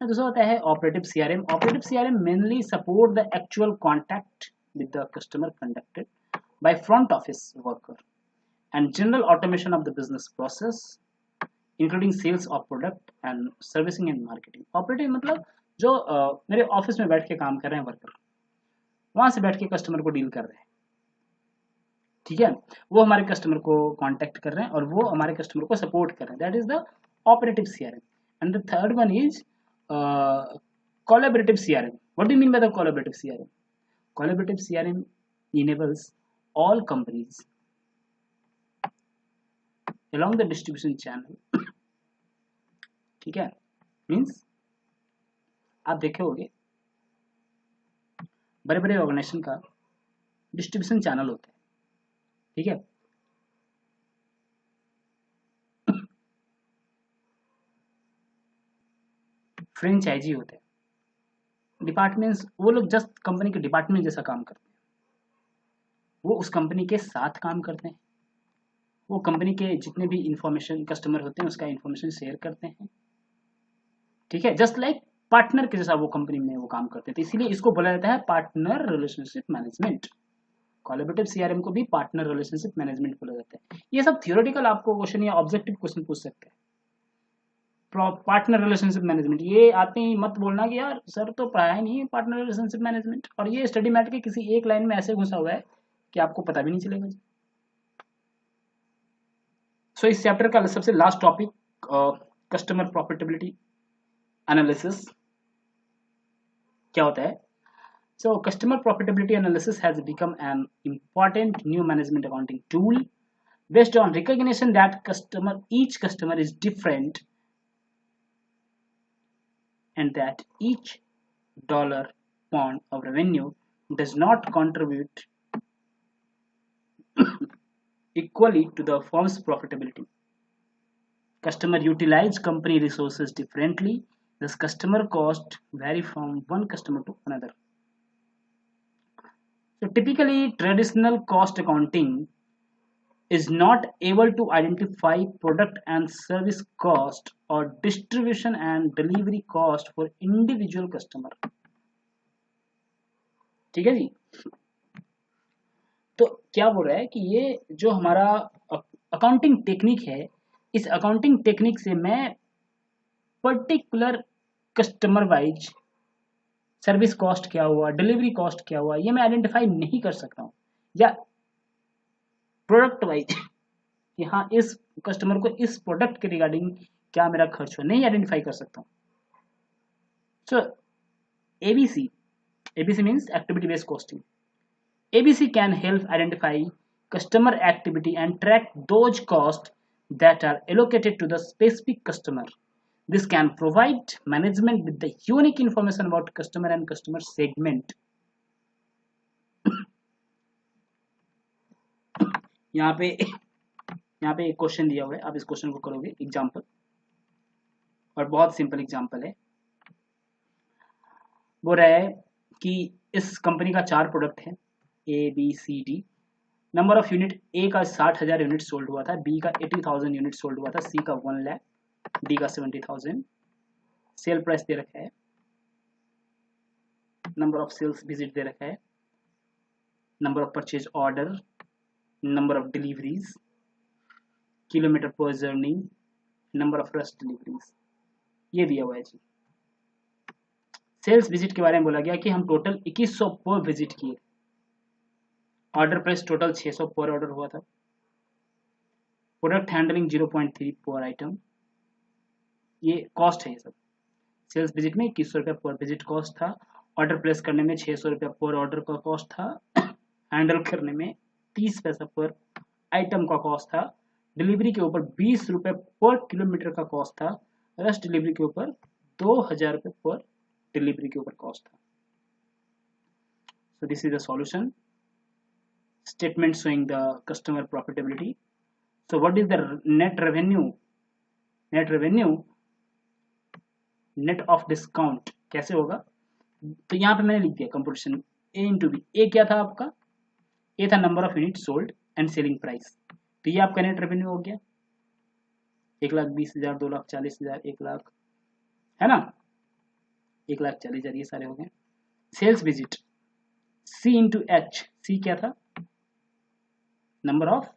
दूसरा होता है operative CRM. Operative CRM mainly support the actual contact with the customer conducted by front office worker and general automation of the business process including sales of product and servicing and marketing. Operative मतलब जो मेरे office में बैठ के काम कर रहे हैं वर्कर, वहां से बैठ के कस्टमर को डील कर रहे हैं. ठीक है, वो हमारे कस्टमर को कांटेक्ट कर रहे हैं और वो हमारे कस्टमर को सपोर्ट कर रहे हैं. That is the operative CRM. And the third one is collaborative CRM. What do you mean by the collaborative CRM? Collaborative CRM enables all companies along the distribution channel. ठीक है, means आप देखे होंगे बड़े बड़े ऑर्गेनाइजेशन का distribution channel होता है. ठीक है, फ्रेंचाइजी होते हैं, डिपार्टमेंट्स. वो लोग जस्ट कंपनी के डिपार्टमेंट जैसा काम करते हैं. वो उस कंपनी के साथ काम करते हैं. वो कंपनी के जितने भी इंफॉर्मेशन कस्टमर होते हैं उसका इंफॉर्मेशन शेयर करते हैं. ठीक है, जस्ट लाइक पार्टनर के जैसा वो कंपनी में वो काम करते हैं. तो इसीलिए इसको बोला जाता है partner relationship management. Collaborative CRM को भी पार्टनर रिलेशनशिप मैनेजमेंट बोला जाता है. ये सब थियोरेटिकल आपको क्वेश्चन या ऑब्जेक्टिव क्वेश्चन पूछ सकते हैं. पार्टनर रिलेशनशिप मैनेजमेंट ये आते ही मत बोलना कि यार सर तो पढ़ाया ही नहीं पार्टनर रिलेशनशिप मैनेजमेंट, और ये स्टडी मैट के किसी एक लाइन में ऐसे घुसा हुआ है कि आपको पता भी नहीं चलेगा. सो इस चैप्टर का सबसे last topic customer profitability analysis क्या होता है. So customer profitability analysis has become an important new management accounting tool based on recognition that each customer is different and that each dollar pound of revenue does not contribute equally to the firm's profitability. Customer utilize company resources differently, thus customer cost vary from one customer to another. So typically traditional cost accounting is not able to identify product and service cost or distribution and delivery cost for individual customer. ठीक है जी. तो क्या बोल रहा है कि ये जो हमारा अकाउंटिंग टेक्निक है, इस अकाउंटिंग टेक्निक से मैं particular customer wise service cost क्या हुआ, डिलीवरी कॉस्ट क्या हुआ, ये मैं आइडेंटिफाई नहीं कर सकता हूँ. या प्रोडक्ट वाइज यहाँ इस कस्टमर को इस प्रोडक्ट के रिगार्डिंग क्या मेरा खर्च हो, नहीं आइडेंटिफाई कर सकता हूँ. So ABC means activity based costing. ABC can help identify customer activity and track those costs that are allocated to the specific customer. This can provide management with the unique information about customer and customer segment. यहाँ पे एक question दिया हुआ है, आप इस question को करोगे एग्जाम्पल, और बहुत सिंपल एग्जाम्पल है. बोल रहा है कि इस कंपनी का 4 प्रोडक्ट है A B C D. Number of unit A का 60,000 यूनिट सोल्ड हुआ था, B का 80,000 यूनिट सोल्ड हुआ था, C का 1 लाख, D का 70,000. सेल प्राइस दे रखा है. नंबर ऑफ सेल्स विजिट दे रखा है, number of purchase order, number of deliveries, kilometre per journey, number of rush deliveries, ये दिया हुआ है जी। सेल्स विजिट के बारे में बोला गया कि हम टोटल 2100 पर विजिट किए, ऑर्डर प्राइस टोटल 600 पर ऑर्डर हुआ था, प्रोडक्ट हैंडलिंग 0.3 पर आइटम, ये कॉस्ट है ये सब। सेल्स विजिट में 2100 रुपया पर विजिट कॉस्ट था, ऑर्डर प्लेस करने में 600 रुपया पर ऑर्डर का कॉस्ट था, हैंडल करने में 30 पैसा पर आइटम का कॉस्ट था, डिलीवरी के ऊपर 20 रुपये पर किलोमीटर का कॉस्ट था, रश डिलीवरी के ऊपर 2000 रुपये पर डिलीवरी के ऊपर कॉस्ट था। So this is the solution statement showing the customer profitability. So what is the net revenue? Net revenue net of discount कैसे होगा? तो यहाँ पे मैंने लिख दिया कंपोजिशन A इंटू बी। ए क्या था आपका? ए था number of unit sold and selling price, तो ये आपका नेट रेवेन्यू हो गया 1,20,000, 2,40,000, 1,00,000, है ना, 1,40,000 ये सारे हो गए। सेल्स विजिट सी इंटू एच, सी क्या था? नंबर ऑफ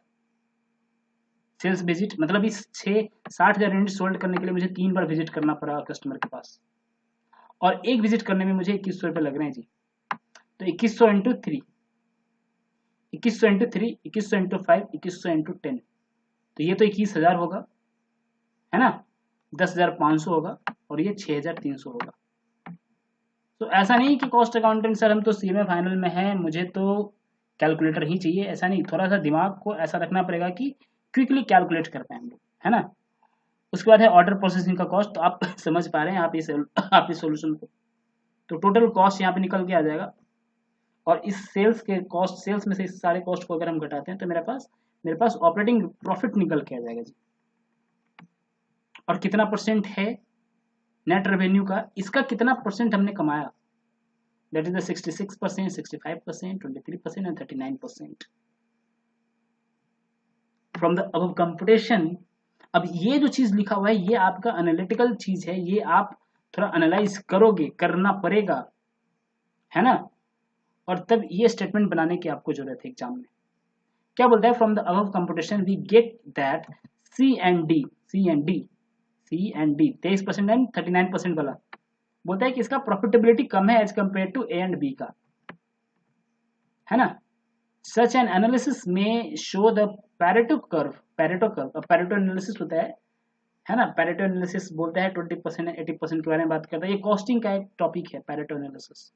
सेल्स विजिट, मतलब इस 60,000 यूनिट सोल्ड करने के लिए मुझे 3 बार विजिट करना पड़ा कस्टमर के पास, और एक विजिट करने में मुझे 2100 रुपये लग रहे हैं जी। तो 2100 इंटू 3, 2100 इंटू 3, 2100 इंटू 5, 2100 इंटू 10, तो ये तो 21,000 होगा, है ना, 10,500 होगा, और ये 6,300 होगा। तो ऐसा नहीं कि कॉस्ट अकाउंटेंट सर हम तो सी में फाइनल में है, मुझे तो कैलकुलेटर ही चाहिए, ऐसा नहीं, थोड़ा सा दिमाग को ऐसा रखना पड़ेगा कि क्विकली कैलकुलेट कर पाए हम लोग, है ना। उसके बाद है ऑर्डर प्रोसेसिंग का कॉस्ट, तो आप समझ पा रहे हैं आप इस सोल्यूशन को, तो टोटल कॉस्ट यहाँ पे निकल के आ जाएगा, और इस सेल्स के कॉस्ट, सेल्स में से इस सारे कॉस्ट को अगर हम घटाते हैं तो मेरे पास ऑपरेटिंग प्रॉफिट निकल के आ जाएगा जी। और कितना परसेंट है नेट रेवेन्यू का, इसका कितना परसेंट हमने कमाया, that is the 66%, 65%, 23% and 39% from the above computation. अब ये जो चीज लिखा हुआ है ये आपका एनालिटिकल चीज है, ये आप थोड़ा एनालाइज करोगे, करना पड़ेगा, है ना, और तब ये स्टेटमेंट बनाने की आपको जरूरत है एग्जाम में। क्या बोलता है? From the above computation we get that C and D 23% and 39% वाला बोलता है कि इसका प्रॉफिटेबिलिटी कम है as compare to A and B का, है ना। सच एन एनालिसिस में show the Pareto curve, Pareto analysis होता है ना, पैरेटो एनालिसिस बोलता है 20% 80% के बारे में बात करता है, ये कॉस्टिंग का एक टॉपिक है Pareto analysis.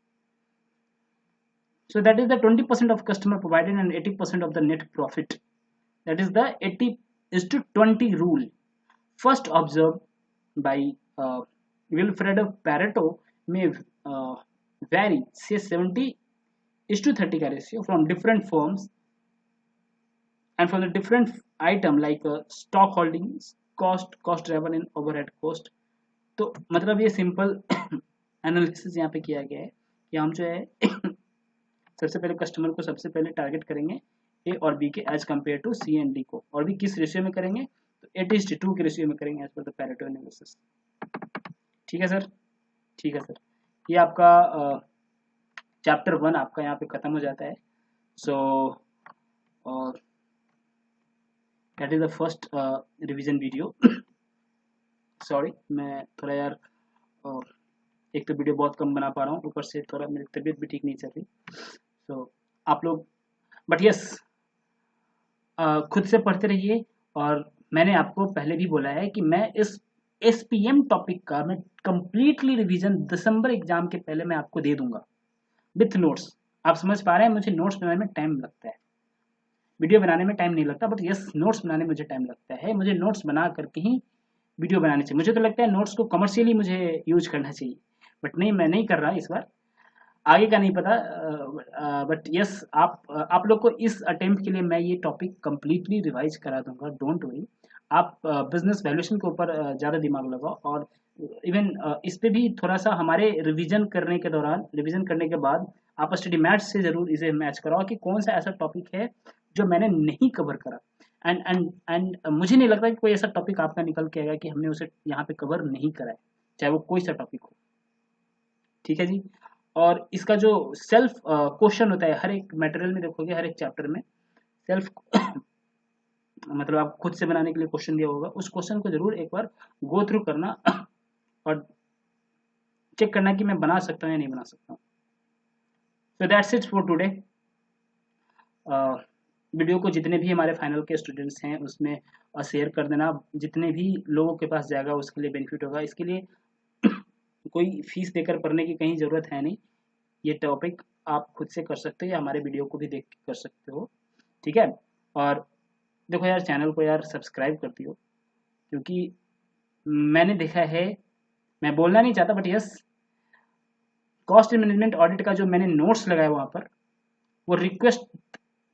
So that is the 20% of customer provided and 80% of the net profit. That is the 80:20 rule, first observed by Wilfredo Pareto, may vary say 70:30 का ratio from different firms and from the different item like stock holdings, cost driven and overhead cost. तो मतलब ये simple analysis यहाँ पे किया गया है कि हम जो है सबसे पहले कस्टमर को सबसे पहले टारगेट करेंगे ए और बी के as compare to C and D को, और भी किस रेशियो में करेंगे, तो 8:2 के रेशियो में करेंगे as per the Pareto analysis. ठीक है सर, ठीक है सर, ये आपका चैप्टर 1 आपका यहाँ पे खत्म हो जाता है। So that is the first revision video. Sorry मैं थोड़ा यार एक तो वीडियो बहुत कम बना पा रहा हूँ, ऊपर से थोड़ा मेरी तबीयत भी ठीक नहीं चल रही, तो आप लोग बट यस खुद से पढ़ते रहिए। और मैंने आपको पहले भी बोला है कि मैं इस SPM टॉपिक का मैं कंप्लीटली रिवीजन दिसंबर एग्जाम के पहले मैं आपको दे दूंगा विथ नोट्स। आप समझ पा रहे हैं, मुझे नोट्स बनाने में टाइम लगता है, वीडियो बनाने में टाइम नहीं लगता, बट यस नोट्स बनाने में मुझे टाइम लगता है, मुझे नोट्स बना करके ही वीडियो बनाने चाहिए। मुझे तो लगता है नोट्स को कमर्शियली मुझे यूज करना चाहिए, बट नहीं, मैं नहीं कर रहा इस बार, आगे का नहीं पता, बट यस आप लोग को इस अटेम्प्ट के लिए मैं ये टॉपिक कंप्लीटली रिवाइज करा दूंगा, डोंट वरी। आप बिजनेस वैल्यूएशन के ऊपर ज़्यादा दिमाग लगाओ, और इवन इस पे भी थोड़ा सा हमारे रिवीजन करने के दौरान, रिवीजन करने के बाद आप स्टडी मैथ्स से ज़रूर इसे मैच कराओ कि कौन सा ऐसा टॉपिक है जो मैंने नहीं कवर करा। एंड मुझे नहीं लगता कि कोई ऐसा टॉपिक आपका निकल के आएगा कि हमने उसे यहाँ पे कवर नहीं करा है, चाहे वो कोई सा टॉपिक हो। ठीक है जी, और इसका जो सेल्फ क्वेश्चन होता है, हर एक मटेरियल में देखोगे, हर एक चैप्टर में सेल्फ मतलब आप खुद से बनाने के लिए क्वेश्चन दिया होगा, उस क्वेश्चन को जरूर एक बार गो थ्रू करना और चेक करना कि मैं बना सकता हूँ या नहीं बना सकता हूँ। So that's it for today. Video को जितने भी हमारे फाइनल के स्टूडेंट्स हैं उसमें शेयर कर देना, जितने भी लोगों के पास जाएगा उसके लिए बेनिफिट होगा। इसके लिए कोई फीस देकर पढ़ने की कहीं ज़रूरत है नहीं, ये टॉपिक आप खुद से कर सकते हो या हमारे वीडियो को भी देख के कर सकते हो, ठीक है। और देखो यार, चैनल को यार सब्सक्राइब कर दियो, क्योंकि मैंने देखा है, मैं बोलना नहीं चाहता but yes, cost management audit का जो मैंने नोट्स लगाया वहाँ पर, वो रिक्वेस्ट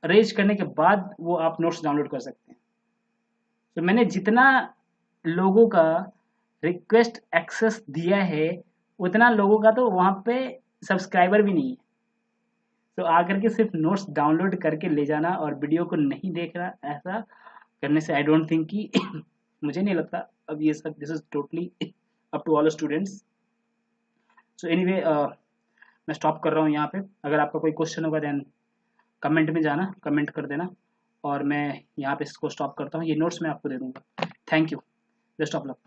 रेज करने के बाद वो आप नोट्स डाउनलोड कर सकते हैं। तो मैंने जितना लोगों का रिक्वेस्ट एक्सेस दिया है, उतना लोगों का तो वहाँ पे सब्सक्राइबर भी नहीं है। तो आकर के सिर्फ नोट्स डाउनलोड करके ले जाना और वीडियो को नहीं देखना, ऐसा करने से आई डोंट थिंक कि मुझे नहीं लगता अब ये सब, this is totally up to all students. So anyway, मैं स्टॉप कर रहा हूँ यहाँ पे। अगर आपका कोई क्वेश्चन होगा देन कमेंट में जाना, कमेंट कर देना, और मैं यहाँ पे इसको स्टॉप करता हूँ। ये नोट्स मैं आपको दे दूँगा। Thank you, best of luck.